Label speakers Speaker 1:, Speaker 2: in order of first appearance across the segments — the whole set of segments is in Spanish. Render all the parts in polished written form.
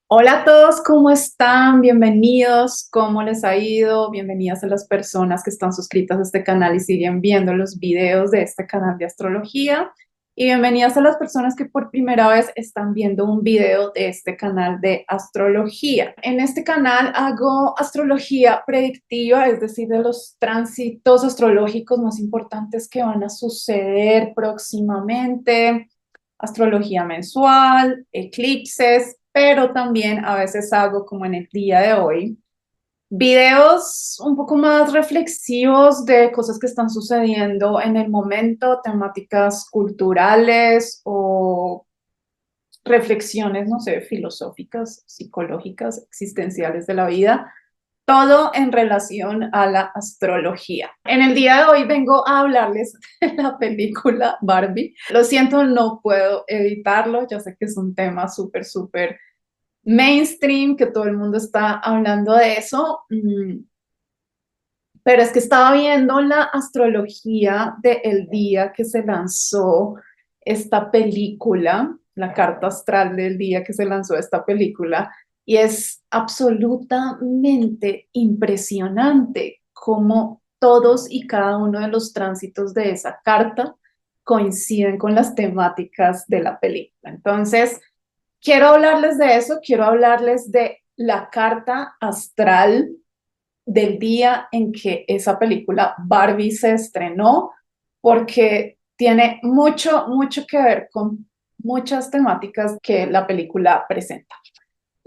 Speaker 1: Hola a todos, ¿cómo están? Bienvenidos, ¿cómo les ha ido? Bienvenidas a las personas que están suscritas a este canal y siguen viendo los videos de este canal de astrología. Y bienvenidas a las personas que por primera vez están viendo un video de este canal de astrología. En este canal hago astrología predictiva, es decir, de los tránsitos astrológicos más importantes que van a suceder próximamente, astrología mensual, eclipses, pero también a veces hago, como en el día de hoy, videos un poco más reflexivos de cosas que están sucediendo en el momento, temáticas culturales o reflexiones, no sé, filosóficas, psicológicas, existenciales de la vida. Todo en relación a la astrología. En el día de hoy vengo a hablarles de la película Barbie. Lo siento, no puedo evitarlo. Ya sé que es un tema súper mainstream, que todo el mundo está hablando de eso. Pero es que estaba viendo la astrología del día que se lanzó esta película, la carta astral del día que se lanzó esta película, y es absolutamente impresionante cómo todos y cada uno de los tránsitos de esa carta coinciden con las temáticas de la película. Entonces, quiero hablarles de eso, quiero hablarles de la carta astral del día en que esa película Barbie se estrenó, porque tiene mucho que ver con muchas temáticas que la película presenta.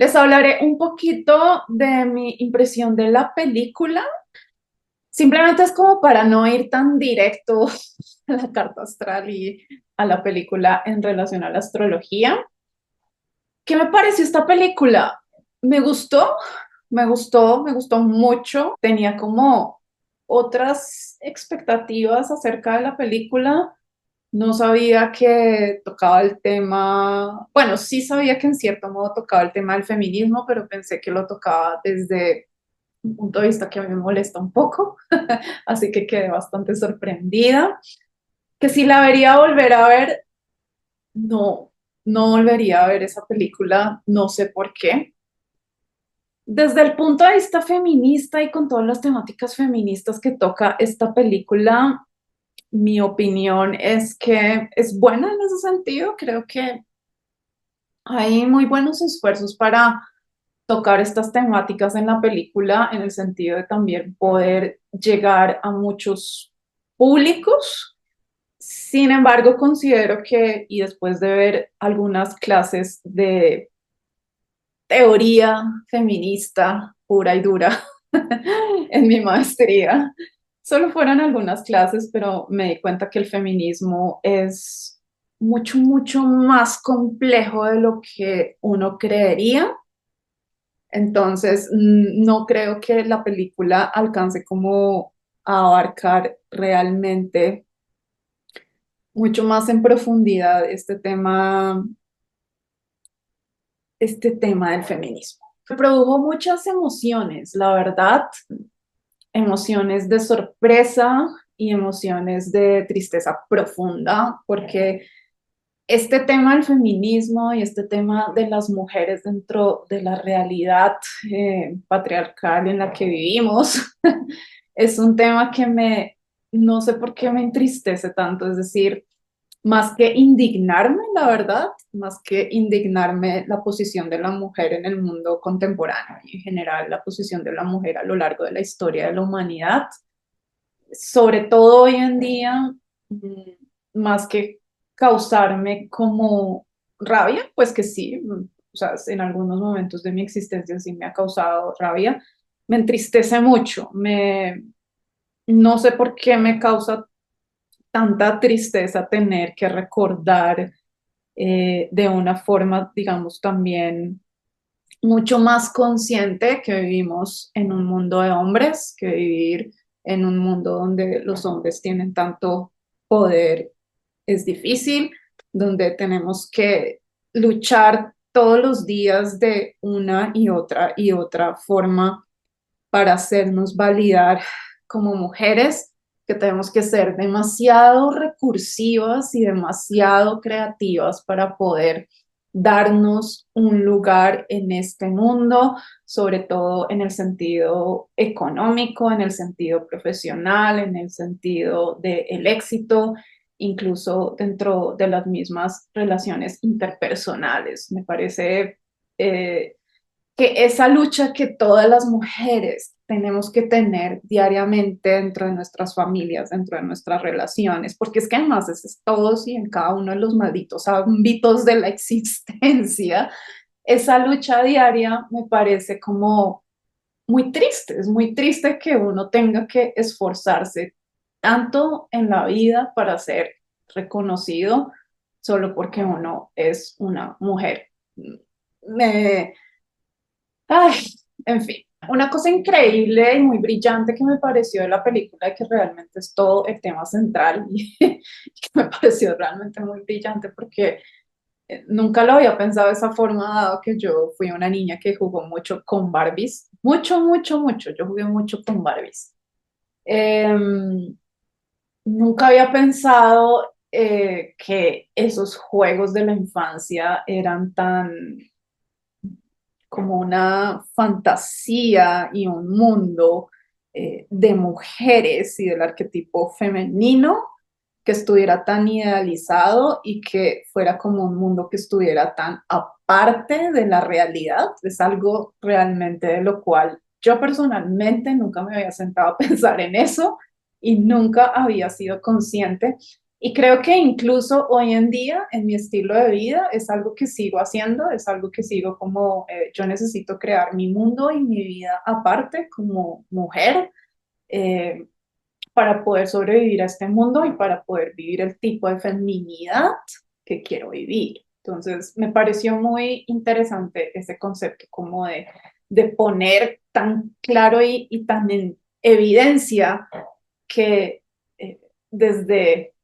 Speaker 1: Les hablaré un poquito de mi impresión de la película. Simplemente es como para no ir tan directo a la carta astral y a la película en relación a la astrología. ¿Qué me pareció esta película? Me gustó, me gustó mucho. Tenía como otras expectativas acerca de la película. No sabía que tocaba el tema, bueno, sí sabía que en cierto modo tocaba el tema del feminismo, pero pensé que lo tocaba desde un punto de vista que a mí me molesta un poco, así que quedé bastante sorprendida. Que si la vería volver a ver, no, no volvería a ver esa película, no sé por qué. Desde el punto de vista feminista y con todas las temáticas feministas que toca esta película, mi opinión es que es buena en ese sentido. Creo que hay muy buenos esfuerzos para tocar estas temáticas en la película, en el sentido de también poder llegar a muchos públicos. Sin embargo, considero que, y después de ver algunas clases de teoría feminista pura y dura en mi maestría. Solo fueron algunas clases, pero me di cuenta que el feminismo es mucho más complejo de lo que uno creería. Entonces, no creo que la película alcance como a abarcar realmente mucho más en profundidad este tema del feminismo. Me produjo muchas emociones, la verdad, emociones de sorpresa y emociones de tristeza profunda, porque este tema del feminismo y este tema de las mujeres dentro de la realidad patriarcal en la que vivimos es un tema que no sé por qué me entristece tanto, es decir, más que indignarme, la verdad, más que indignarme la posición de la mujer en el mundo contemporáneo y en general la posición de la mujer a lo largo de la historia de la humanidad, sobre todo hoy en día, más que causarme como rabia, pues que sí, o sea, en algunos momentos de mi existencia sí me ha causado rabia, me entristece mucho, no sé por qué me causa tanta tristeza tener que recordar de una forma, digamos, también mucho más consciente que vivimos en un mundo de hombres, que vivir en un mundo donde los hombres tienen tanto poder es difícil, donde tenemos que luchar todos los días de una y otra forma para hacernos validar como mujeres, que tenemos que ser demasiado recursivas y demasiado creativas para poder darnos un lugar en este mundo, sobre todo en el sentido económico, en el sentido profesional, en el sentido del éxito, incluso dentro de las mismas relaciones interpersonales. Me parece que esa lucha que todas las mujeres tenemos que tener diariamente dentro de nuestras familias, dentro de nuestras relaciones, porque es que además es todos y en cada uno de los malditos ámbitos de la existencia, esa lucha diaria me parece como muy triste, es muy triste que uno tenga que esforzarse tanto en la vida para ser reconocido solo porque uno es una mujer. Me, Ay, en fin, una cosa increíble y muy brillante que me pareció de la película, y que realmente es todo el tema central, y que me pareció realmente muy brillante porque nunca lo había pensado de esa forma, dado que yo fui una niña que jugó mucho con Barbies, mucho, mucho, mucho, yo jugué mucho con Barbies. Nunca había pensado que esos juegos de la infancia eran tan como una fantasía y un mundo de mujeres y del arquetipo femenino que estuviera tan idealizado y que fuera como un mundo que estuviera tan aparte de la realidad. Es algo realmente de lo cual yo personalmente nunca me había sentado a pensar en eso y nunca había sido consciente. Y creo que incluso hoy en día, en mi estilo de vida, es algo que sigo haciendo, es algo que sigo como yo necesito crear mi mundo y mi vida aparte como mujer, eh, para poder sobrevivir a este mundo y para poder vivir el tipo de feminidad que quiero vivir. Entonces, me pareció muy interesante ese concepto como de poner tan claro y tan en evidencia que desde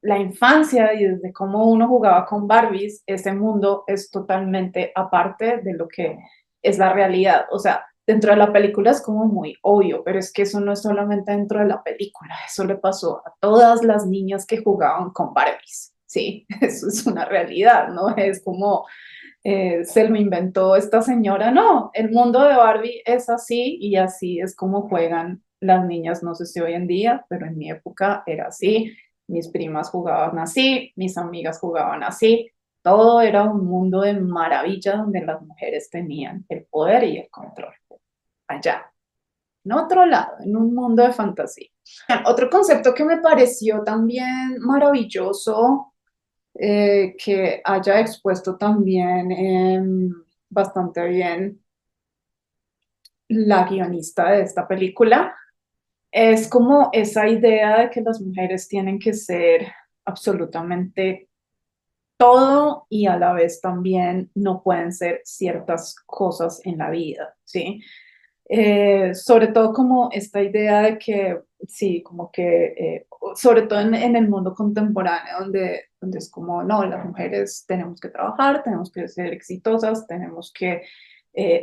Speaker 1: la infancia y desde cómo uno jugaba con Barbies, ese mundo es totalmente aparte de lo que es la realidad. O sea, dentro de la película es como muy obvio, pero es que eso no es solamente dentro de la película, eso le pasó a todas las niñas que jugaban con Barbies. Sí, eso es una realidad, ¿no? Es como se lo inventó esta señora. No, el mundo de Barbie es así y así es como juegan las niñas, no sé si hoy en día, pero en mi época era así. Mis primas jugaban así, mis amigas jugaban así. Todo era un mundo de maravilla donde las mujeres tenían el poder y el control. Allá, en otro lado, en un mundo de fantasía. Otro concepto que me pareció también maravilloso, que haya expuesto también bastante bien la guionista de esta película, es como esa idea de que las mujeres tienen que ser absolutamente todo y a la vez también no pueden ser ciertas cosas en la vida, ¿sí? Sobre todo como esta idea de que, sí, como que, sobre todo en el mundo contemporáneo, donde es como, no, las mujeres tenemos que trabajar, tenemos que ser exitosas, tenemos que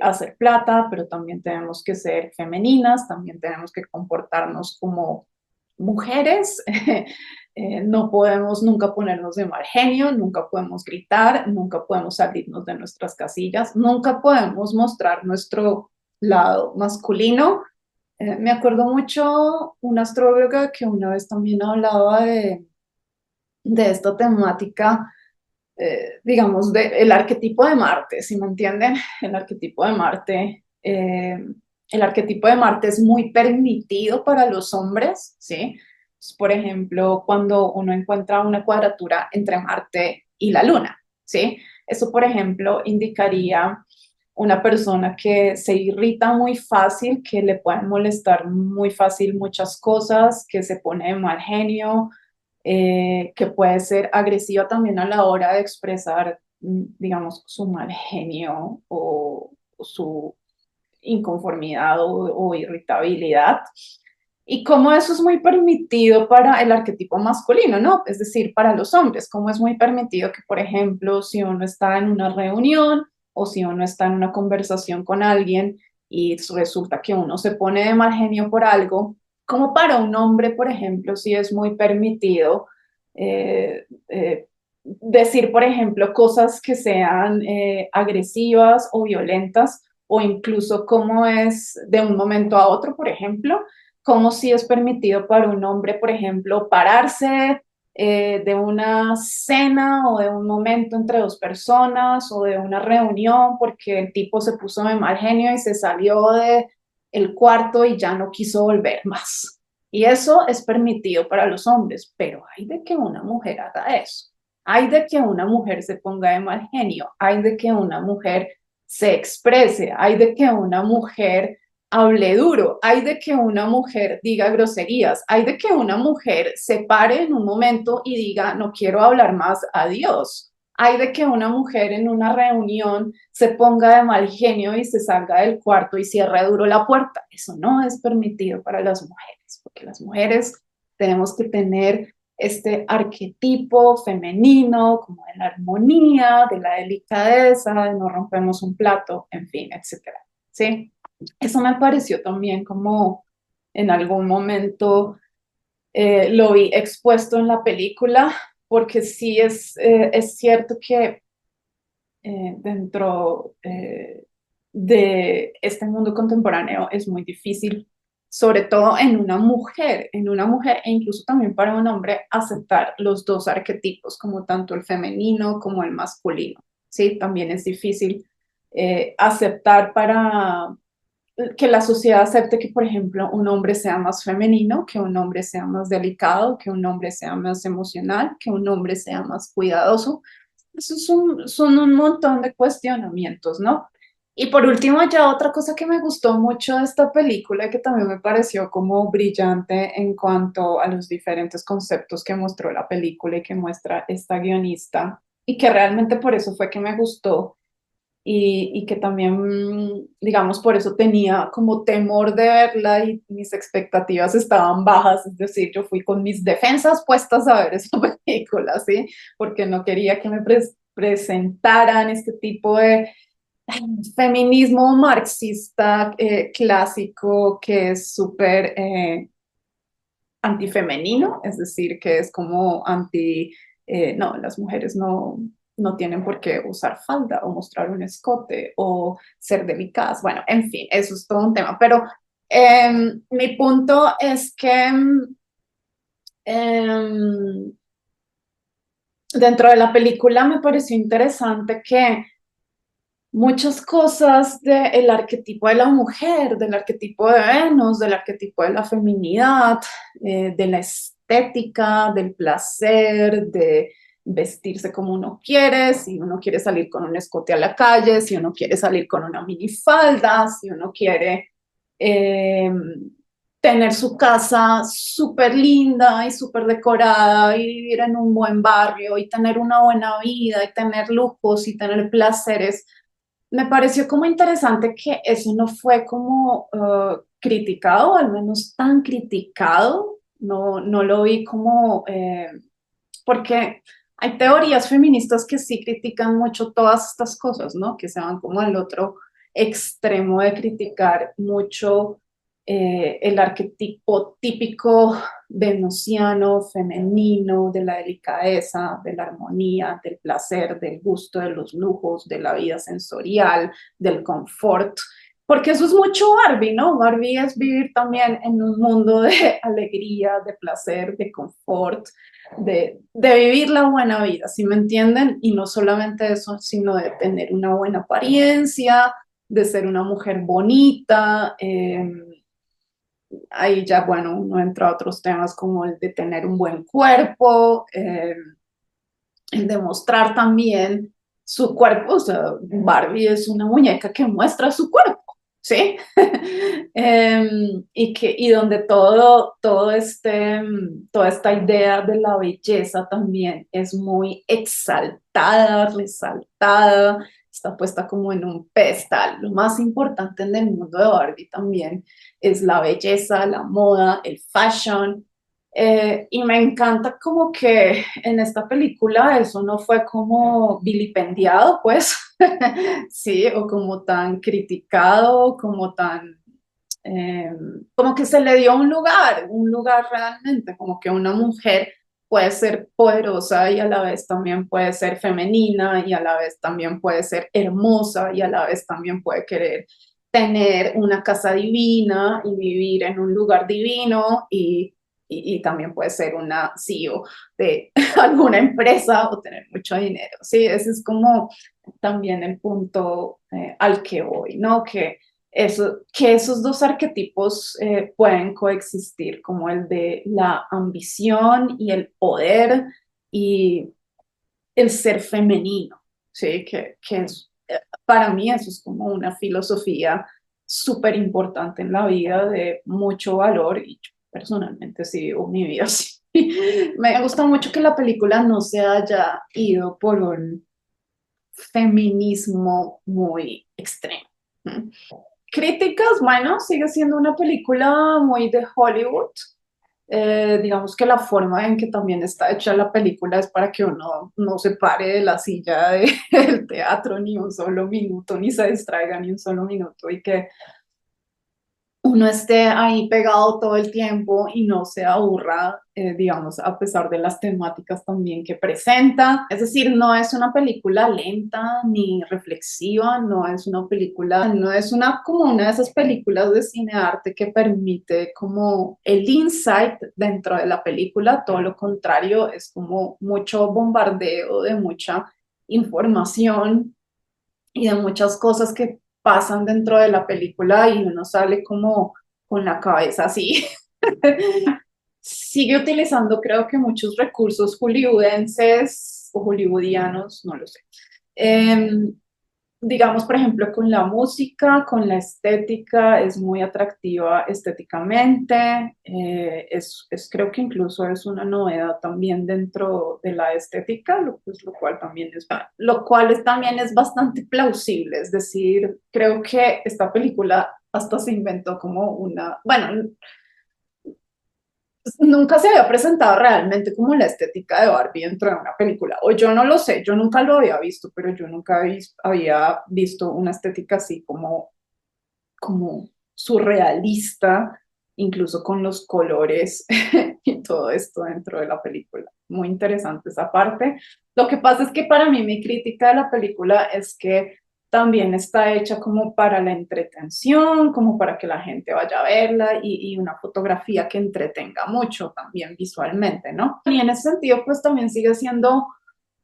Speaker 1: hacer plata, pero también tenemos que ser femeninas, también tenemos que comportarnos como mujeres. No podemos nunca ponernos de mal genio, nunca podemos gritar, nunca podemos salirnos de nuestras casillas, nunca podemos mostrar nuestro lado masculino. Me acuerdo mucho una astróloga que una vez también hablaba de esta temática, digamos, del arquetipo de Marte, ¿si me entienden? El arquetipo de Marte. El arquetipo de Marte es muy permitido para los hombres, ¿sí? Por ejemplo, cuando uno encuentra una cuadratura entre Marte y la Luna, ¿sí? Eso, por ejemplo, indicaría una persona que se irrita muy fácil, que le pueden molestar muy fácil muchas cosas, que se pone de mal genio, que puede ser agresiva también a la hora de expresar, digamos, su mal genio o su inconformidad o irritabilidad. Y cómo eso es muy permitido para el arquetipo masculino, ¿no? Es decir, para los hombres, cómo es muy permitido que, por ejemplo, si uno está en una reunión o si uno está en una conversación con alguien y resulta que uno se pone de mal genio por algo, como para un hombre, por ejemplo, sí es muy permitido decir, por ejemplo, cosas que sean agresivas o violentas, o incluso cómo es de un momento a otro, por ejemplo, como si es permitido para un hombre, por ejemplo, pararse de una cena o de un momento entre dos personas o de una reunión porque el tipo se puso de mal genio y se salió de el cuarto y ya no quiso volver más. Y eso es permitido para los hombres, pero hay de que una mujer haga eso. Hay de que una mujer se ponga de mal genio, hay de que una mujer se exprese, hay de que una mujer hable duro, hay de que una mujer diga groserías, hay de que una mujer se pare en un momento y diga, no quiero hablar más, adiós. Hay de que una mujer en una reunión se ponga de mal genio y se salga del cuarto y cierre duro la puerta. Eso no es permitido para las mujeres, porque las mujeres tenemos que tener este arquetipo femenino, como de la armonía, de la delicadeza, de no rompemos un plato, en fin, etcétera. ¿Sí? Eso me pareció también como en algún momento lo vi expuesto en la película, porque sí es cierto que dentro de este mundo contemporáneo es muy difícil, sobre todo en una mujer e incluso también para un hombre, aceptar los dos arquetipos, como tanto el femenino como el masculino. Sí, también es difícil aceptar para que la sociedad acepte que, por ejemplo, un hombre sea más femenino, que un hombre sea más delicado, que un hombre sea más emocional, que un hombre sea más cuidadoso. Eso son un montón de cuestionamientos, ¿no? Y por último, ya otra cosa que me gustó mucho de esta película, que también me pareció como brillante en cuanto a los diferentes conceptos que mostró la película y que muestra esta guionista, y que realmente por eso fue que me gustó, y que también, digamos, por eso tenía como temor de verla y mis expectativas estaban bajas, es decir, yo fui con mis defensas puestas a ver esa película, ¿sí? Porque no quería que me presentaran este tipo de feminismo marxista clásico que es súper antifemenino, es decir, que es como no, las mujeres no tienen por qué usar falda o mostrar un escote o ser delicadas. Bueno, en fin, eso es todo un tema, pero mi punto es que em, dentro de la película me pareció interesante que muchas cosas del arquetipo de la mujer, del arquetipo de Venus, del arquetipo de la feminidad, de la estética, del placer, de vestirse como uno quiere, si uno quiere salir con un escote a la calle, si uno quiere salir con una minifalda, si uno quiere eh, tener su casa súper linda y súper decorada y vivir en un buen barrio y tener una buena vida y tener lujos y tener placeres. Me pareció como interesante que eso no fue como criticado, al menos tan criticado, no lo vi como, porque hay teorías feministas que sí critican mucho todas estas cosas, ¿no? Que se van como al otro extremo de criticar mucho el arquetipo típico venusiano, femenino, de la delicadeza, de la armonía, del placer, del gusto, de los lujos, de la vida sensorial, del confort. Porque eso es mucho Barbie, ¿no? Barbie es vivir también en un mundo de alegría, de placer, de confort, de vivir la buena vida, ¿sí me entienden? Y no solamente eso, sino de tener una buena apariencia, de ser una mujer bonita. Ahí ya, bueno, uno entra a otros temas como el de tener un buen cuerpo, el de mostrar también su cuerpo. O sea, Barbie es una muñeca que muestra su cuerpo, ¿sí? Y donde toda esta idea de la belleza también es muy exaltada, resaltada, está puesta como en un pedestal. Lo más importante en el mundo de Barbie también es la belleza, la moda, el fashion. Y me encanta como que en esta película eso no fue como vilipendiado, pues, sí, o como tan criticado, como tan, eh, como que se le dio un lugar realmente, como que una mujer puede ser poderosa y a la vez también puede ser femenina y a la vez también puede ser hermosa y a la vez también puede querer tener una casa divina y vivir en un lugar divino y también puede ser una CEO de alguna empresa o tener mucho dinero. Sí, ese es como también el punto al que voy, ¿no? Que esos dos arquetipos pueden coexistir, como el de la ambición y el poder y el ser femenino, ¿sí? Para mí eso es como una filosofía súper importante en la vida, de mucho valor, y yo personalmente sí vivo mi vida así. Me gusta mucho que la película no se haya ido por un feminismo muy extremo. ¿Mm? Críticas, bueno, sigue siendo una película muy de Hollywood. Digamos que la forma en que también está hecha la película es para que uno no se pare de la silla del teatro ni un solo minuto, ni se distraiga ni un solo minuto y que uno esté ahí pegado todo el tiempo y no se aburra, digamos, a pesar de las temáticas también que presenta. Es decir, no es una película lenta ni reflexiva, no es una película, no es una como una de esas películas de cine arte que permite como el insight dentro de la película, todo lo contrario, es como mucho bombardeo de mucha información y de muchas cosas que pasan dentro de la película y uno sale como con la cabeza así. Sigue utilizando creo que muchos recursos hollywoodenses o hollywoodianos, no lo sé. Em, digamos, por ejemplo, con la música, con la estética, es muy atractiva estéticamente, creo que incluso es una novedad también dentro de la estética, lo cual también también es bastante plausible, es decir, creo que esta película hasta se inventó como bueno, nunca se había presentado realmente como la estética de Barbie dentro de una película, o yo no lo sé, yo nunca lo había visto, pero yo nunca había visto una estética así como surrealista, incluso con los colores y todo esto dentro de la película. Muy interesante esa parte. Lo que pasa es que para mí mi crítica de la película es que también está hecha como para la entretención, como para que la gente vaya a verla y una fotografía que entretenga mucho también visualmente, ¿no? Y en ese sentido, pues también sigue siendo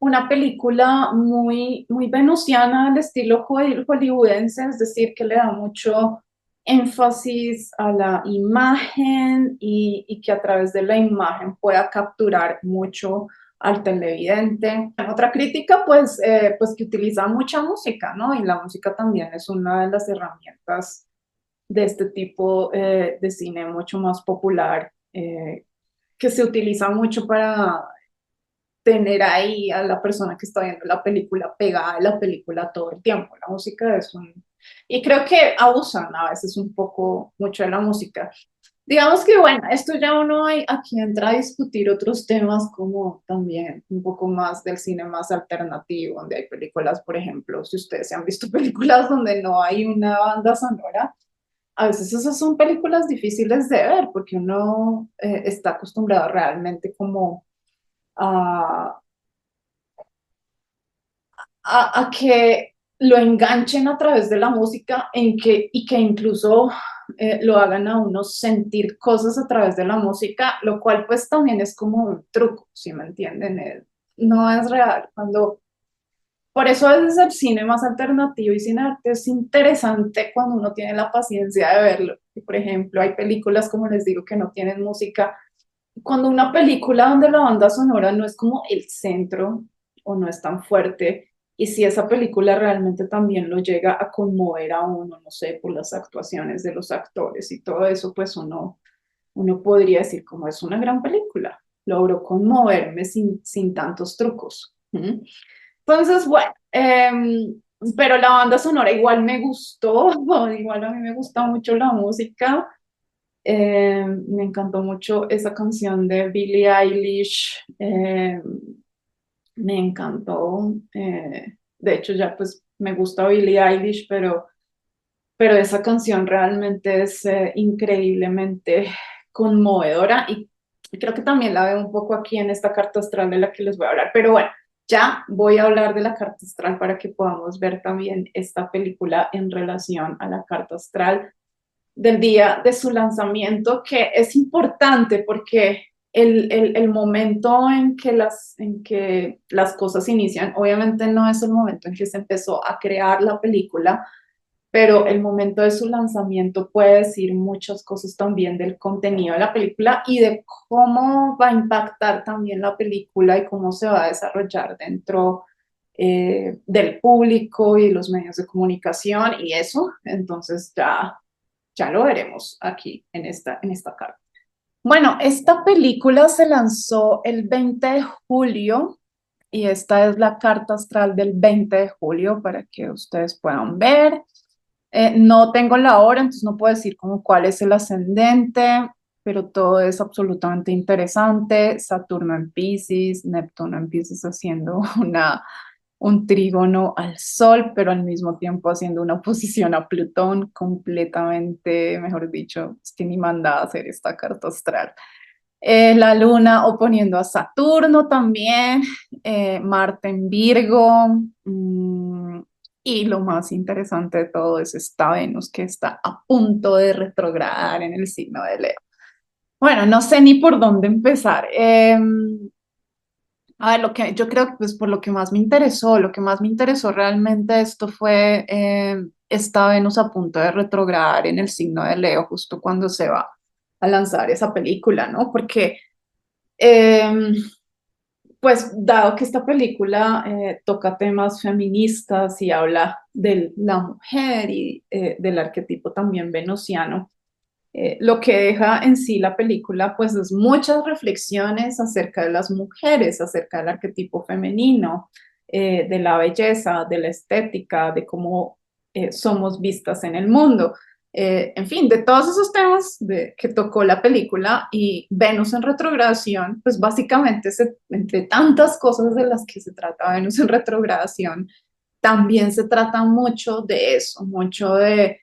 Speaker 1: una película muy, muy venusiana al estilo hollywoodense, es decir, que le da mucho énfasis a la imagen y que a través de la imagen pueda capturar mucho al televidente. Otra crítica, pues que utiliza mucha música, ¿no? Y la música también es una de las herramientas de este tipo de cine mucho más popular, que se utiliza mucho para tener ahí a la persona que está viendo la película pegada a la película todo el tiempo. La música es un... Y creo que abusan a veces un poco mucho de la música. Digamos que bueno, esto ya uno aquí entra a discutir otros temas como también un poco más del cine más alternativo, donde hay películas, por ejemplo, si ustedes se han visto películas donde no hay una banda sonora, a veces esas son películas difíciles de ver porque uno está acostumbrado realmente como a a que lo enganchen a través de la música y que incluso lo hagan a uno sentir cosas a través de la música, lo cual pues también es como un truco, ¿si me entienden? No es real. Por eso a veces el cine más alternativo y cine arte es interesante cuando uno tiene la paciencia de verlo. Y, por ejemplo, hay películas, como les digo, que no tienen música. Cuando una película donde la banda sonora no es como el centro o no es tan fuerte, y si esa película realmente también lo llega a conmover a uno, no sé, por las actuaciones de los actores y todo eso, pues uno podría decir como es una gran película, logró conmoverme sin tantos trucos. ¿Mm? Entonces, bueno, pero la banda sonora igual me gustó, igual a mí me gusta mucho la música. Me encantó mucho esa canción de Billie Eilish. Me encantó. De hecho, ya pues me gusta Billie Eilish, pero esa canción realmente es increíblemente conmovedora. Y Creo que también la veo un poco aquí en esta carta astral de la que les voy a hablar, pero bueno, ya voy a hablar de la carta astral para que podamos ver también esta película en relación a la carta astral del día de su lanzamiento, que es importante porque el momento en que las cosas inician, obviamente no es el momento en que se empezó a crear la película, pero el momento de su lanzamiento puede decir muchas cosas también del contenido de la película y de cómo va a impactar también la película y cómo se va a desarrollar dentro del público y los medios de comunicación y eso. Entonces ya lo veremos aquí en esta carta. Bueno, esta película se lanzó el 20 de julio y esta es la carta astral del 20 de julio para que ustedes puedan ver. No tengo la hora, entonces no puedo decir como cuál es el ascendente, pero todo es absolutamente interesante. Saturno en Piscis, Neptuno en Piscis haciendo un trígono al Sol, pero al mismo tiempo haciendo una oposición a Plutón completamente, mejor dicho, es que ni manda a hacer esta carta astral. La Luna oponiendo a Saturno también, Marte en Virgo, y lo más interesante de todo es esta Venus que está a punto de retrogradar en el signo de Leo. Bueno, no sé ni por dónde empezar. A ver, lo que yo creo que pues por lo que más me interesó realmente esto fue esta Venus a punto de retrogradar en el signo de Leo, justo cuando se va a lanzar esa película, ¿no? Porque eh, pues dado que esta película toca temas feministas y habla de la mujer y del arquetipo también venusiano, lo que deja en sí la película, pues es muchas reflexiones acerca de las mujeres, acerca del arquetipo femenino, de la belleza, de la estética, de cómo somos vistas en el mundo. En fin, de todos esos temas que tocó la película y Venus en retrogradación, pues básicamente entre tantas cosas de las que se trata Venus en retrogradación, también se trata mucho de eso, mucho eh,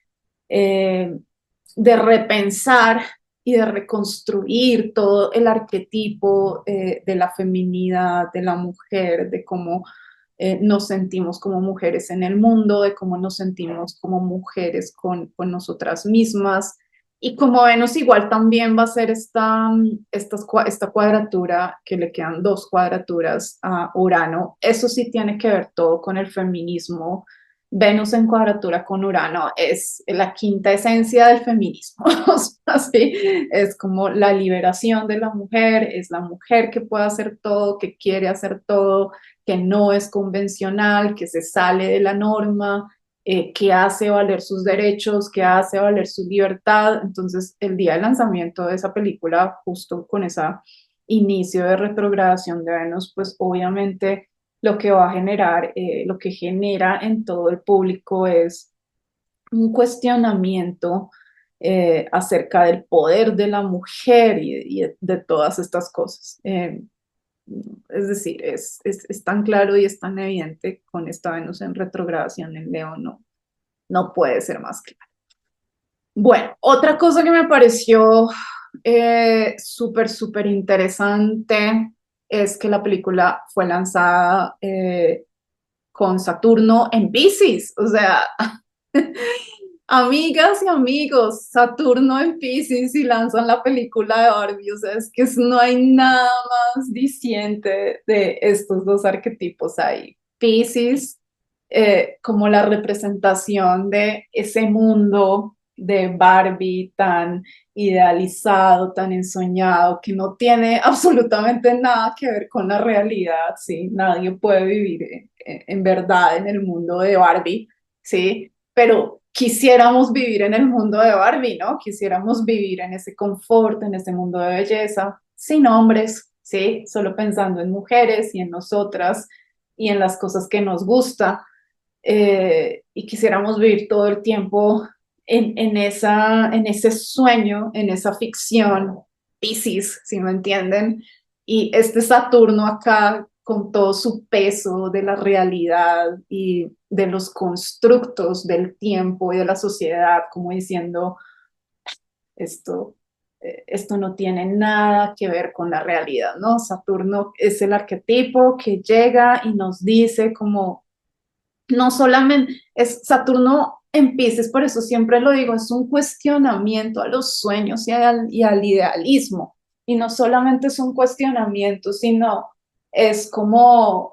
Speaker 1: de repensar y de reconstruir todo el arquetipo de la feminidad, de la mujer, de cómo nos sentimos como mujeres en el mundo, de cómo nos sentimos como mujeres con nosotras mismas. Y como Venus igual también va a ser esta cuadratura, que le quedan dos cuadraturas a Urano, eso sí tiene que ver todo con el feminismo. Venus en cuadratura con Urano es la quinta esencia del feminismo. Así es como la liberación de la mujer, es la mujer que puede hacer todo, que quiere hacer todo, que no es convencional, que se sale de la norma, que hace valer sus derechos, que hace valer su libertad. Entonces, el día del lanzamiento de esa película, justo con ese inicio de retrogradación de Venus, pues obviamente lo que va a generar, lo que genera en todo el público es un cuestionamiento acerca del poder de la mujer y de todas estas cosas. Es decir, es tan claro y es tan evidente con esta Venus en retrogradación en Leo, no puede ser más claro. Bueno, otra cosa que me pareció súper interesante es que la película fue lanzada con Saturno en Piscis, o sea, amigas y amigos, Saturno en Piscis y lanzan la película de Barbie, o sea, es que no hay nada más diciente de estos dos arquetipos ahí. Piscis como la representación de ese mundo de Barbie tan idealizado, tan ensoñado, que no tiene absolutamente nada que ver con la realidad, ¿sí? Nadie puede vivir en verdad en el mundo de Barbie, ¿sí? Pero quisiéramos vivir en el mundo de Barbie, ¿no? Quisiéramos vivir en ese confort, en ese mundo de belleza, sin hombres, ¿sí? Solo pensando en mujeres y en nosotras y en las cosas que nos gusta. Y quisiéramos vivir todo el tiempo en ese sueño, en esa ficción, Piscis, si me entienden, y este Saturno acá con todo su peso de la realidad y de los constructos del tiempo y de la sociedad, como diciendo, esto. esto no tiene nada que ver con la realidad, ¿no? Saturno es el arquetipo que llega y nos dice como, no solamente es Saturno en Piscis, por eso siempre lo digo, es un cuestionamiento a los sueños y al idealismo. Y no solamente es un cuestionamiento, sino es como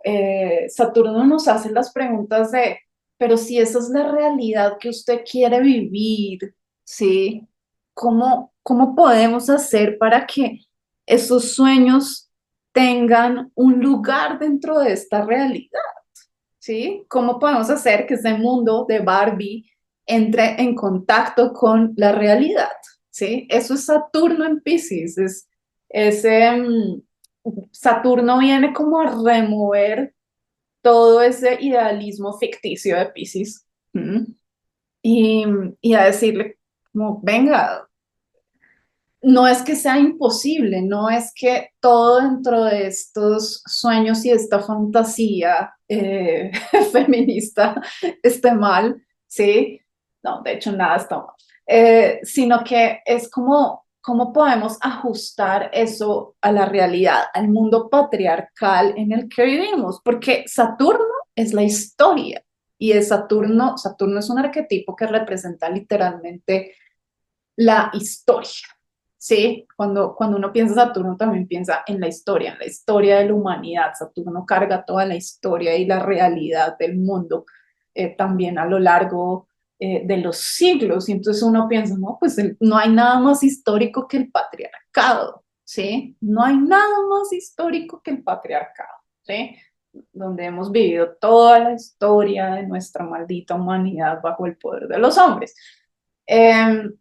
Speaker 1: Saturno nos hace las preguntas de, pero si esa es la realidad que usted quiere vivir, ¿sí? ¿Cómo podemos hacer para que esos sueños tengan un lugar dentro de esta realidad? ¿Sí? ¿Cómo podemos hacer que ese mundo de Barbie entre en contacto con la realidad? ¿Sí? Eso es Saturno en Piscis, ese Saturno viene como a remover todo ese idealismo ficticio de Piscis. ¿Mm? Y, y a decirle como, venga, no es que sea imposible, no es que todo dentro de estos sueños y esta fantasía feminista esté mal, ¿sí? No, de hecho nada está mal. Sino que es como, ¿cómo podemos ajustar eso a la realidad, al mundo patriarcal en el que vivimos? Porque Saturno es la historia y es Saturno es un arquetipo que representa literalmente la historia. Sí, cuando uno piensa en Saturno también piensa en la historia de la humanidad. Saturno carga toda la historia y la realidad del mundo también a lo largo de los siglos. Y entonces uno piensa, no, pues no hay nada más histórico que el patriarcado, ¿sí? No hay nada más histórico que el patriarcado, ¿sí? Donde hemos vivido toda la historia de nuestra maldita humanidad bajo el poder de los hombres. Eh,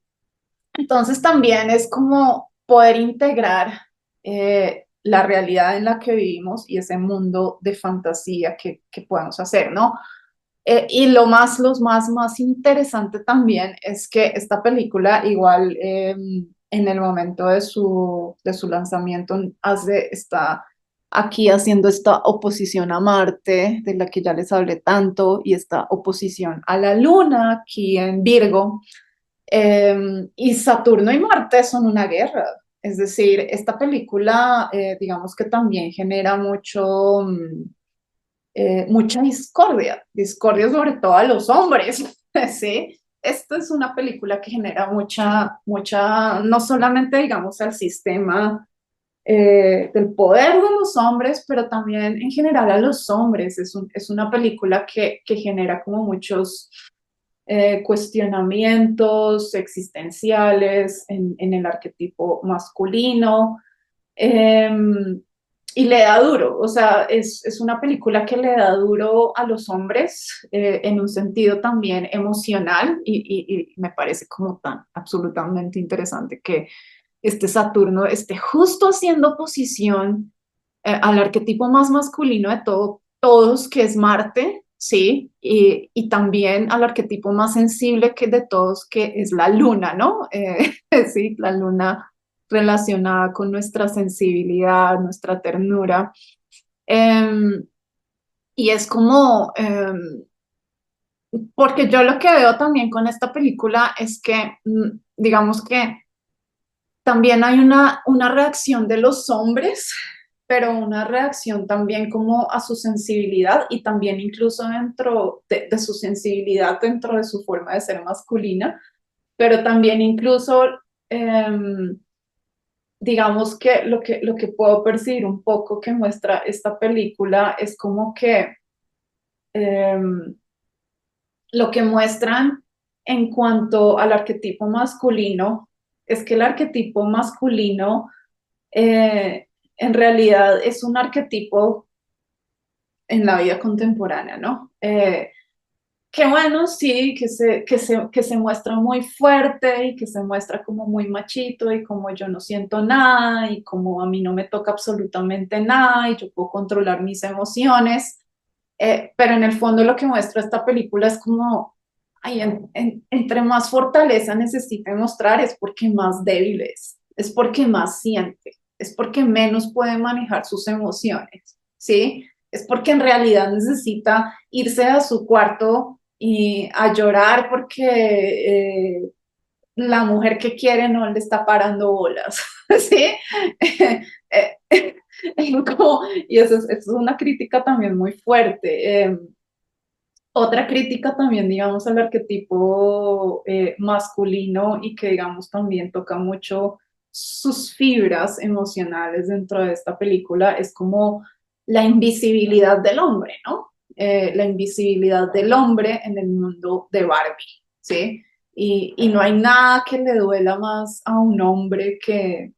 Speaker 1: entonces también es como poder integrar la realidad en la que vivimos y ese mundo de fantasía que podemos hacer, ¿no? Y más interesante también es que esta película, igual en el momento de su lanzamiento, está aquí haciendo esta oposición a Marte, de la que ya les hablé tanto, y esta oposición a la Luna aquí en Virgo. Y Saturno y Marte son una guerra. Es decir, esta película, digamos que también genera mucha discordia sobre todo a los hombres, ¿sí? Esta es una película que genera no solamente, digamos, al sistema del poder de los hombres, pero también en general a los hombres. Es una película que genera como muchos cuestionamientos existenciales en el arquetipo masculino eh, y le da duro, o sea, es una película que le da duro a los hombres en un sentido también emocional y me parece como tan absolutamente interesante que este Saturno esté justo haciendo oposición al arquetipo más masculino de todos, que es Marte, ¿sí? Y también al arquetipo más sensible que de todos, que es la luna, ¿no? Sí, la luna relacionada con nuestra sensibilidad, nuestra ternura. Eh, y es como, porque yo lo que veo también con esta película es que, digamos que también hay una reacción de los hombres, pero una reacción también como a su sensibilidad y también incluso dentro de su sensibilidad, dentro de su forma de ser masculina, pero también incluso, em, digamos que lo que puedo percibir un poco que muestra esta película es como que em, lo que muestran en cuanto al arquetipo masculino es que el arquetipo masculino en realidad es un arquetipo en la vida contemporánea, ¿no? Que bueno, sí, que se muestra muy fuerte y que se muestra como muy machito y como yo no siento nada y como a mí no me toca absolutamente nada y yo puedo controlar mis emociones. Pero en el fondo lo que muestra esta película es como, ay, entre más fortaleza necesita mostrar es porque más débil es porque más siente, es porque menos puede manejar sus emociones, ¿sí? Es porque en realidad necesita irse a su cuarto y a llorar porque la mujer que quiere no le está parando bolas, ¿sí? Y eso es una crítica también muy fuerte. Otra crítica también, digamos, al arquetipo masculino y que, digamos, también toca mucho sus fibras emocionales dentro de esta película es como la invisibilidad del hombre, ¿no? La invisibilidad del hombre en el mundo de Barbie, ¿sí? Y no hay nada que le duela más a un hombre eh,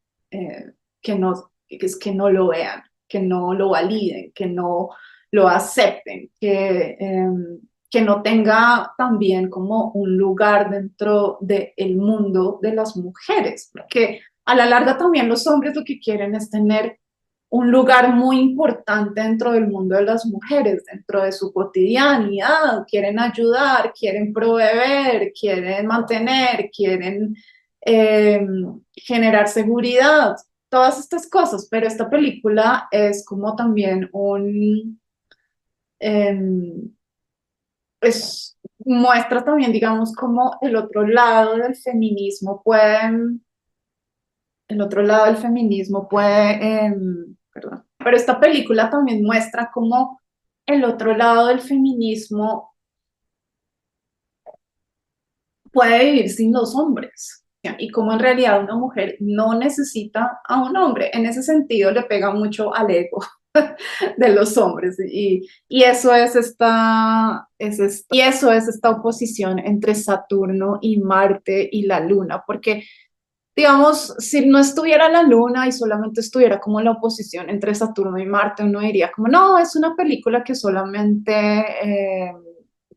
Speaker 1: que no lo vean, que no lo validen, que no lo acepten, que no tenga también como un lugar dentro del mundo de las mujeres, porque a la larga también los hombres lo que quieren es tener un lugar muy importante dentro del mundo de las mujeres, dentro de su cotidianidad, quieren ayudar, quieren proveer, quieren mantener, quieren eh, generar seguridad, todas estas cosas, pero esta película es como también eh, muestra también, digamos, cómo el otro lado del feminismo puede, el otro lado del feminismo puede, perdón, pero esta película también muestra cómo el otro lado del feminismo puede vivir sin los hombres. ¿Ya? Y cómo en realidad una mujer no necesita a un hombre. En ese sentido le pega mucho al ego de los hombres. Y eso y eso es esta oposición entre Saturno y Marte y la Luna, porque digamos, si no estuviera la Luna y solamente estuviera como la oposición entre Saturno y Marte, uno diría como, no, es una película que solamente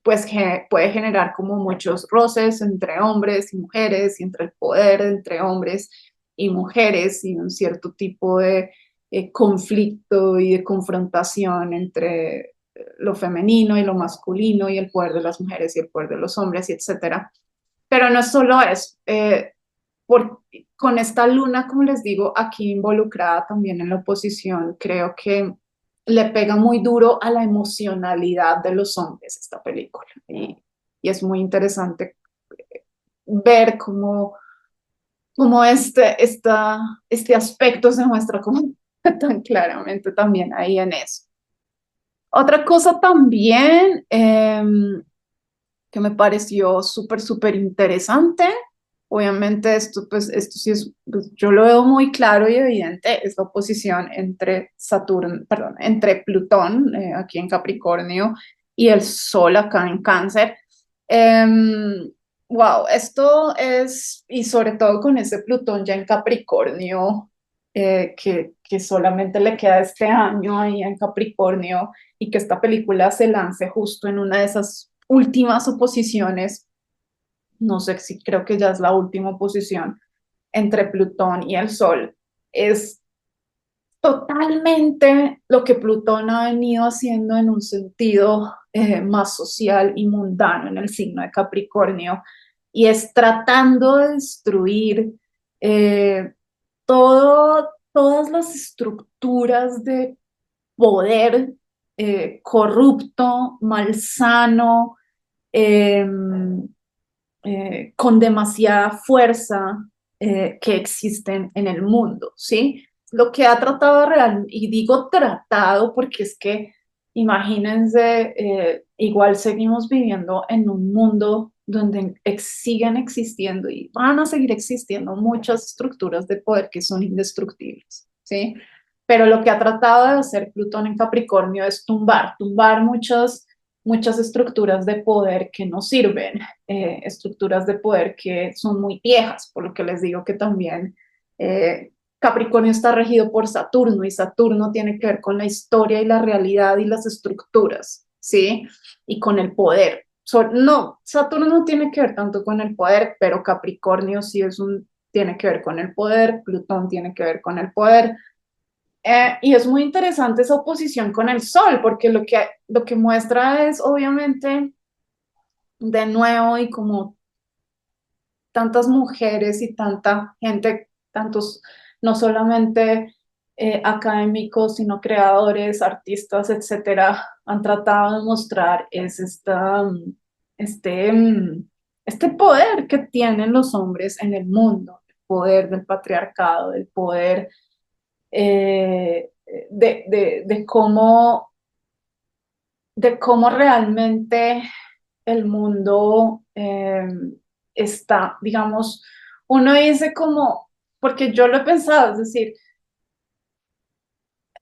Speaker 1: pues puede generar como muchos roces entre hombres y mujeres y entre el poder entre hombres y mujeres y un cierto tipo de conflicto y de confrontación entre lo femenino y lo masculino y el poder de las mujeres y el poder de los hombres y etcétera. Pero no es solo eso. Por, con esta luna, como les digo, aquí involucrada también en la oposición, creo que le pega muy duro a la emocionalidad de los hombres esta película. Y es muy interesante ver cómo este aspecto se muestra como tan claramente también ahí en eso. Otra cosa también que me pareció súper, súper interesante. Obviamente esto sí es, pues, yo lo veo muy claro y evidente, es la oposición entre Saturno, perdón, entre Plutón, aquí en Capricornio, y el Sol acá en Cáncer. Wow, esto es, y sobre todo con ese Plutón ya en Capricornio, que solamente le queda este año ahí en Capricornio, y que esta película se lance justo en una de esas últimas oposiciones, no sé si creo que ya es la última oposición entre Plutón y el Sol, es totalmente lo que Plutón ha venido haciendo en un sentido más social y mundano en el signo de Capricornio, y es tratando de destruir eh, todas las estructuras de poder corrupto, malsano, eh, con demasiada fuerza que existen en el mundo, ¿sí? Lo que ha tratado real, y digo tratado porque es que imagínense, igual seguimos viviendo en un mundo donde siguen existiendo y van a seguir existiendo muchas estructuras de poder que son indestructibles, ¿sí? Pero lo que ha tratado de hacer Plutón en Capricornio es tumbar muchas estructuras de poder que no sirven, estructuras de poder que son muy viejas, por lo que les digo que también Capricornio está regido por Saturno y Saturno tiene que ver con la historia y la realidad y las estructuras, ¿sí? Y con el poder. No, Saturno no tiene que ver tanto con el poder, pero Capricornio sí tiene que ver con el poder, Plutón tiene que ver con el poder. Y es muy interesante esa oposición con el Sol, porque lo que muestra es obviamente de nuevo y como tantas mujeres y tanta gente, tantos, no solamente académicos, sino creadores, artistas, etcétera, han tratado de mostrar es este, este poder que tienen los hombres en el mundo, el poder del patriarcado, el poder de cómo realmente el mundo está, digamos, uno dice como, porque yo lo he pensado, es decir,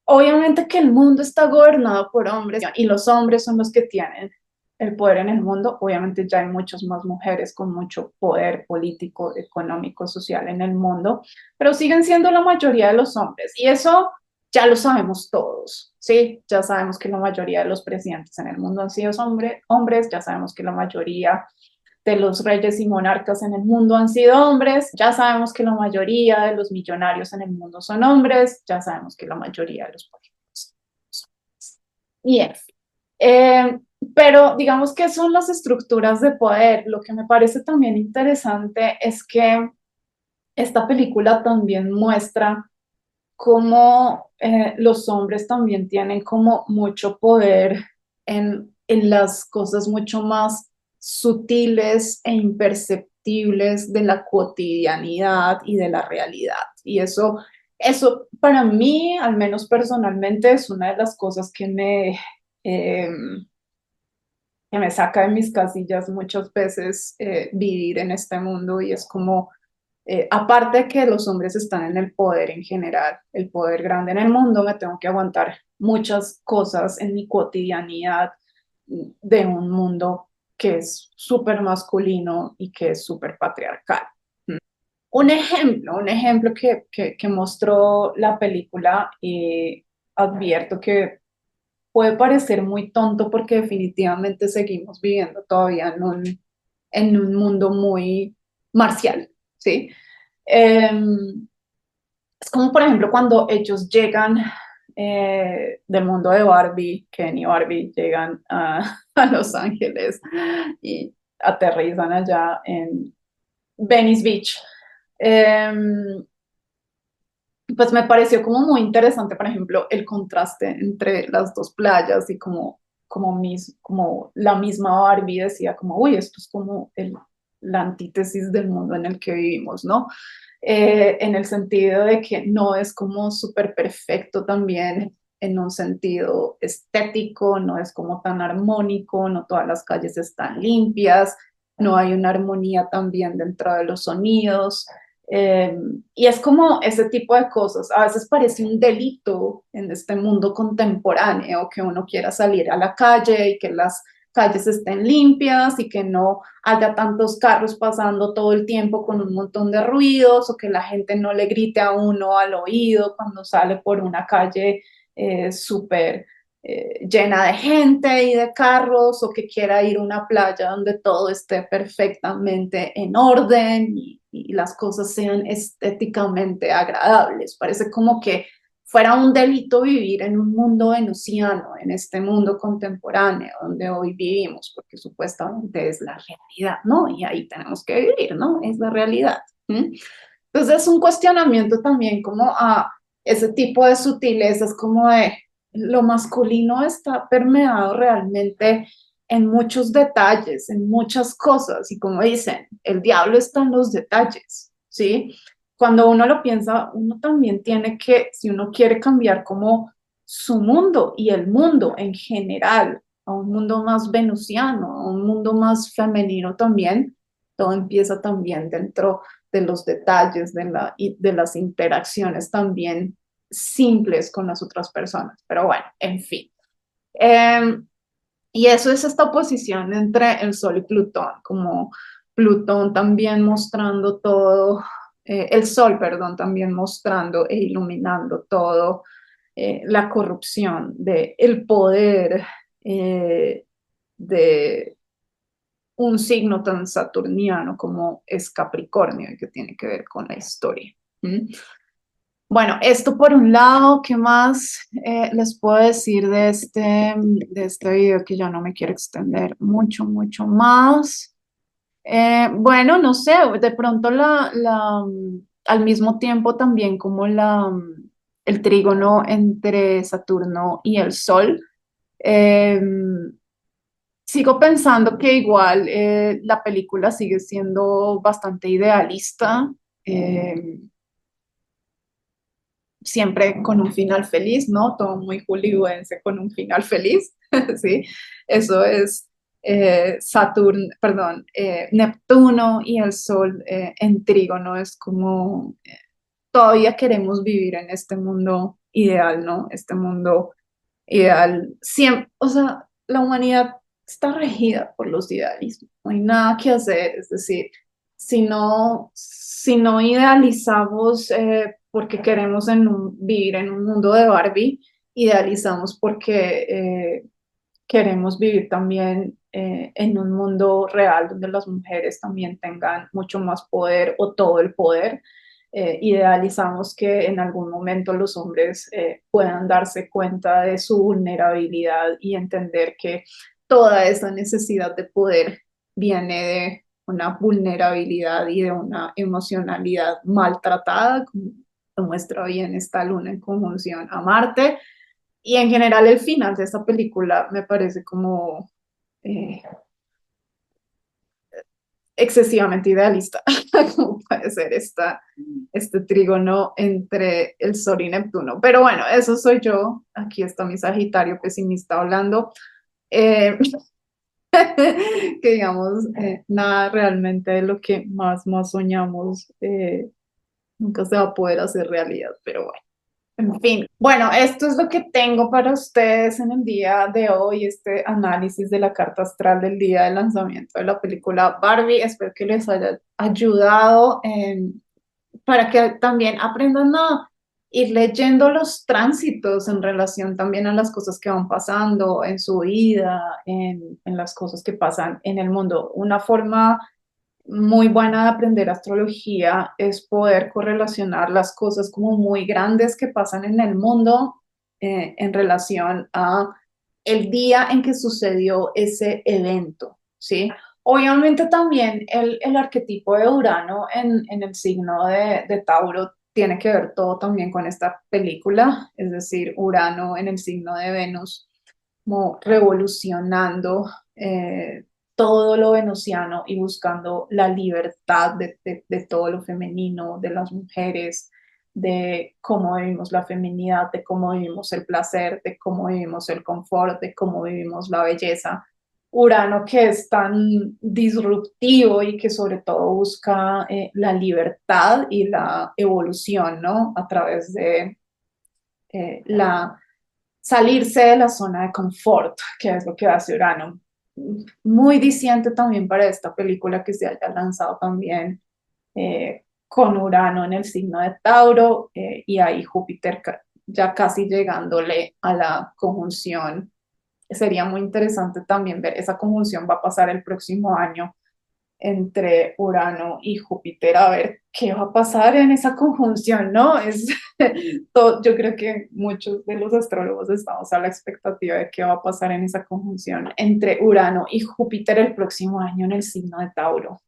Speaker 1: obviamente que el mundo está gobernado por hombres y los hombres son los que tienen el poder en el mundo. Obviamente ya hay muchas más mujeres con mucho poder político, económico, social en el mundo, pero siguen siendo la mayoría de los hombres. Y eso ya lo sabemos todos, ¿sí? Ya sabemos que la mayoría de los presidentes en el mundo han sido hombres, ya sabemos que la mayoría de los reyes y monarcas en el mundo han sido hombres, ya sabemos que la mayoría de los millonarios en el mundo son hombres, ya sabemos que la mayoría de los políticos son hombres. Y en fin. Pero digamos que son las estructuras de poder. Lo que me parece también interesante es que esta película también muestra cómo los hombres también tienen como mucho poder en las cosas mucho más sutiles e imperceptibles de la cotidianidad y de la realidad. Y eso para mí, al menos personalmente, es una de las cosas eh, que me saca de mis casillas muchas veces vivir en este mundo y es como aparte de que los hombres están en el poder en general, el poder grande en el mundo, me tengo que aguantar muchas cosas en mi cotidianidad de un mundo que es súper masculino y que es súper patriarcal. Un ejemplo que mostró la película, y advierto que puede parecer muy tonto porque definitivamente seguimos viviendo todavía en un mundo muy marcial, ¿sí? Eh, es como, por ejemplo, cuando ellos llegan del mundo de Barbie, Ken y Barbie llegan a Los Ángeles y aterrizan allá en Venice Beach. Eh, pues me pareció como muy interesante, por ejemplo, el contraste entre las dos playas y como la misma Barbie decía como, uy, esto es como la antítesis del mundo en el que vivimos, ¿no? En el sentido de que no es como súper perfecto también en un sentido estético, no es como tan armónico, no todas las calles están limpias, no hay una armonía también dentro de los sonidos. Eh, y es como ese tipo de cosas. A veces parece un delito en este mundo contemporáneo que uno quiera salir a la calle y que las calles estén limpias y que no haya tantos carros pasando todo el tiempo con un montón de ruidos o que la gente no le grite a uno al oído cuando sale por una calle súper llena de gente y de carros o que quiera ir a una playa donde todo esté perfectamente en orden y las cosas sean estéticamente agradables. Parece como que fuera un delito vivir en un mundo venusiano, en este mundo contemporáneo donde hoy vivimos, porque supuestamente es la realidad, ¿no? Y ahí tenemos que vivir, ¿no? Es la realidad. ¿Mm? Entonces es un cuestionamiento también como a ese tipo de sutilezas, como de lo masculino está permeado realmente en muchos detalles, en muchas cosas, y como dicen, el diablo está en los detalles, ¿sí? Cuando uno lo piensa, uno también tiene que, si uno quiere cambiar como su mundo y el mundo en general, a un mundo más venusiano, a un mundo más femenino también, todo empieza también dentro de los detalles, y de las interacciones también simples con las otras personas. Pero bueno, en fin. Eh, y eso es esta oposición entre el Sol y Plutón, como Plutón también mostrando todo, el Sol, perdón, también mostrando e iluminando todo, la corrupción, el poder de un signo tan saturniano como es Capricornio y que tiene que ver con la historia. ¿Mm? Bueno, esto por un lado, ¿qué más les puedo decir de este video que ya no me quiero extender mucho más? Bueno, no sé, de pronto al mismo tiempo también como el trígono entre Saturno y el Sol. Sigo pensando que igual la película sigue siendo bastante idealista, eh, siempre con un final feliz, ¿no? Todo muy hollywoodense con un final feliz, ¿sí? Eso es Saturno, perdón, Neptuno y el Sol en trígono, es como todavía queremos vivir en este mundo ideal, ¿no? Este mundo ideal, siempre, o sea, la humanidad está regida por los idealismos, no hay nada que hacer, es decir, si no idealizamos porque queremos vivir en un mundo de Barbie, idealizamos porque queremos vivir también en un mundo real donde las mujeres también tengan mucho más poder o todo el poder. Idealizamos que en algún momento los hombres puedan darse cuenta de su vulnerabilidad y entender que toda esa necesidad de poder viene de una vulnerabilidad y de una emocionalidad maltratada, como muestra bien esta luna en conjunción a Marte. Y en general el final de esta película me parece como eh, excesivamente idealista, como puede ser este trígono entre el Sol y Neptuno. Pero bueno, eso soy yo. Aquí está mi Sagitario pesimista hablando. Eh, que digamos, nada realmente de lo que más soñamos nunca se va a poder hacer realidad, pero bueno. En fin, bueno, esto es lo que tengo para ustedes en el día de hoy, este análisis de la carta astral del día del lanzamiento de la película Barbie. Espero que les haya ayudado para que también aprendan a ir leyendo los tránsitos en relación también a las cosas que van pasando en su vida, en las cosas que pasan en el mundo. Una forma muy buena de aprender astrología es poder correlacionar las cosas como muy grandes que pasan en el mundo en relación a el día en que sucedió ese evento, ¿sí? Obviamente también el arquetipo de Urano en el signo de Tauro tiene que ver todo también con esta película, es decir, Urano en el signo de Venus, como revolucionando todo lo venusiano y buscando la libertad de todo lo femenino, de las mujeres, de cómo vivimos la feminidad, de cómo vivimos el placer, de cómo vivimos el confort, de cómo vivimos la belleza. Urano que es tan disruptivo y que sobre todo busca la libertad y la evolución, ¿no? A través de la salirse de la zona de confort, que es lo que hace Urano. Muy diciente también para esta película que se haya lanzado también con Urano en el signo de Tauro y ahí Júpiter ya casi llegándole a la conjunción. Sería muy interesante también ver esa conjunción, va a pasar el próximo año entre Urano y Júpiter, a ver qué va a pasar en esa conjunción, ¿no? Yo creo que muchos de los astrólogos estamos a la expectativa de qué va a pasar en esa conjunción entre Urano y Júpiter el próximo año en el signo de Tauro.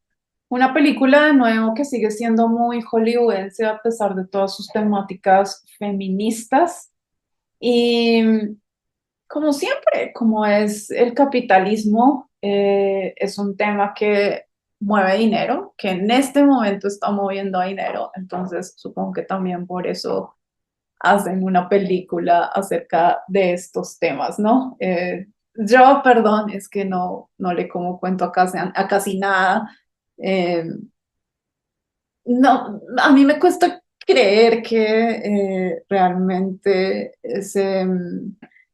Speaker 1: Una película de nuevo que sigue siendo muy hollywoodense a pesar de todas sus temáticas feministas y como siempre, como es el capitalismo, es un tema que mueve dinero, que en este momento está moviendo dinero, entonces supongo que también por eso hacen una película acerca de estos temas, ¿no? Yo, perdón, es que no le como cuento a casi nada. Eh, no, a mí me cuesta creer que realmente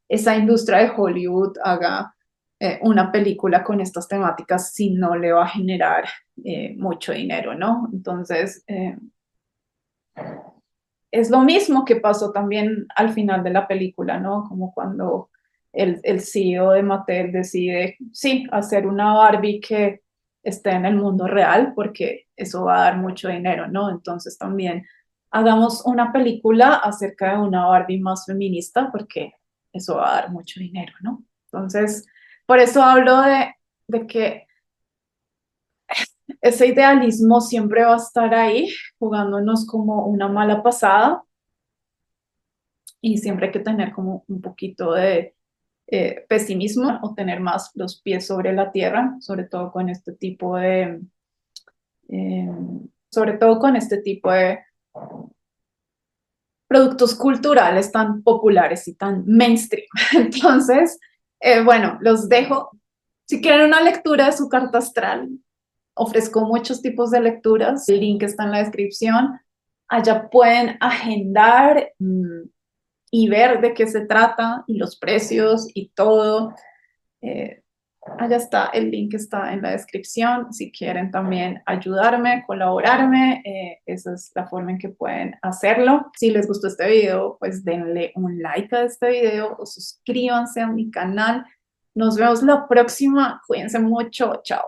Speaker 1: esa industria de Hollywood haga una película con estas temáticas si no le va a generar mucho dinero, ¿no? Entonces, es lo mismo que pasó también al final de la película, ¿no? Como cuando el CEO de Mattel decide, sí, hacer una Barbie que esté en el mundo real, porque eso va a dar mucho dinero, ¿no? Entonces también hagamos una película acerca de una Barbie más feminista, porque eso va a dar mucho dinero, ¿no? Entonces, por eso hablo de que ese idealismo siempre va a estar ahí, jugándonos como una mala pasada y siempre hay que tener como un poquito pesimismo o tener más los pies sobre la tierra, eh, sobre todo con este tipo de productos culturales tan populares y tan mainstream. Entonces, bueno, los dejo. Si quieren una lectura de su carta astral, ofrezco muchos tipos de lecturas. El link está en la descripción. Allá pueden agendar y ver de qué se trata y los precios y todo. Eh, Allá está, el link está en la descripción. Si quieren también ayudarme, colaborarme, esa es la forma en que pueden hacerlo. Si les gustó este video, pues denle un like a este video o suscríbanse a mi canal. Nos vemos la próxima. Cuídense mucho. Chao.